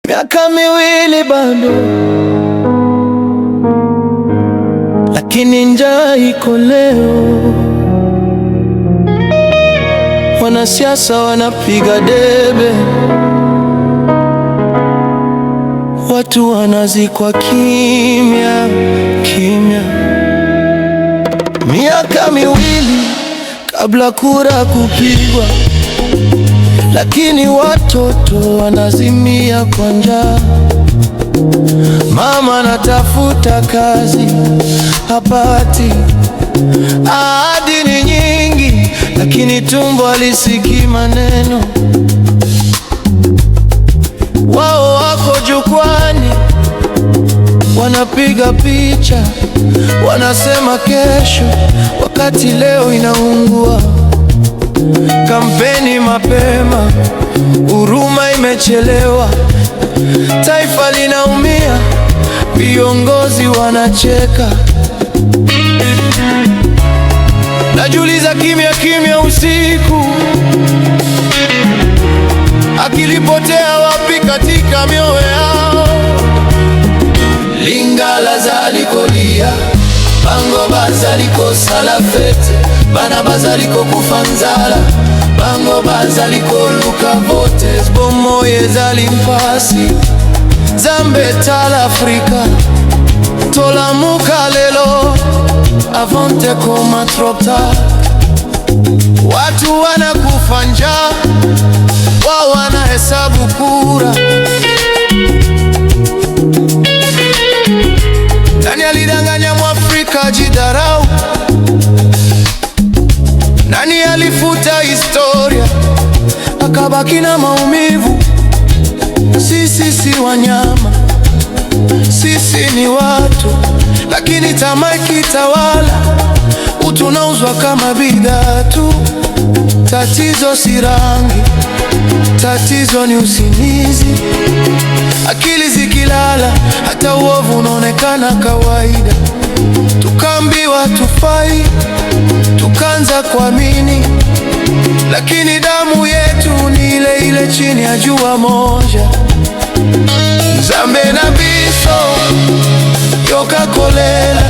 Miaka miwili bado, lakini njaa iko leo. Wanasiasa wanapiga debe, watu wanazikwa kimya kimya. Miaka miwili kabla kura kupigwa, lakini watoto wanazimia kwa njaa. Mama anatafuta kazi hapati, ahadi ni nyingi, lakini tumbo halisikii maneno. Wao wako jukwani, wanapiga picha, wanasema kesho, wakati leo inaungua. Kampeni mapema, huruma imechelewa, taifa linaumia, viongozi wanacheka. Najiuliza kimya kimya usiku, akilipotea wapi katika mioyo yao? Lingala zalikolia, bango bazaliko salafete, bana bazaliko kufanzala, bango bazaliko luka votes, bomoye zalimpasi, zambe tala Afrika, tola muka lelo, avante koma tropta. Watu wanakufa njaa, wao wanahesabu kura. Nani alidanganya Mwafrika jidharau? Nani alifuta historia akabaki na maumivu? Sisi si wanyama, sisi ni watu, lakini tamaa ikitawala, tunauzwa kama bidhaa tu. Tatizo si rangi, tatizo ni usingizi. Akili zikilala, hata uovu unaonekana kawaida. Tukaambiwa tufai, tukaanza kuamini, lakini damu yetu ni ile ile chini ya jua moja. Zambe na biso yoka kolela,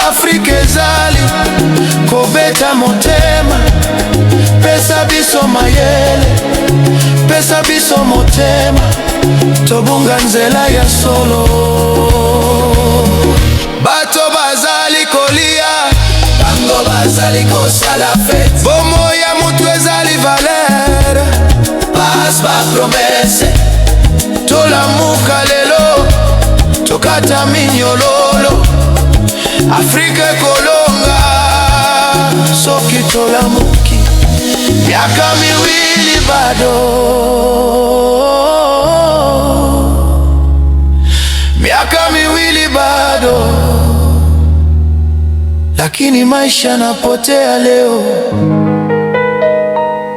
Afrika ezali kobeta motema. Pesa biso mayele, pesa biso motema, tobunga nzela ya solo. Bato bazali kolia, bango bazali kosala fete, bomo ya mutu ezali valere. Pas ba promese, tola muka lelo, tokata minyololo. Afrika kolonga, soki tola muki. Miaka miwili bado, miaka miwili bado, lakini maisha napotea leo.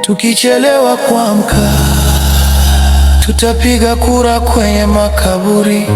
Tukichelewa kuamka, tutapiga kura kwenye makaburi.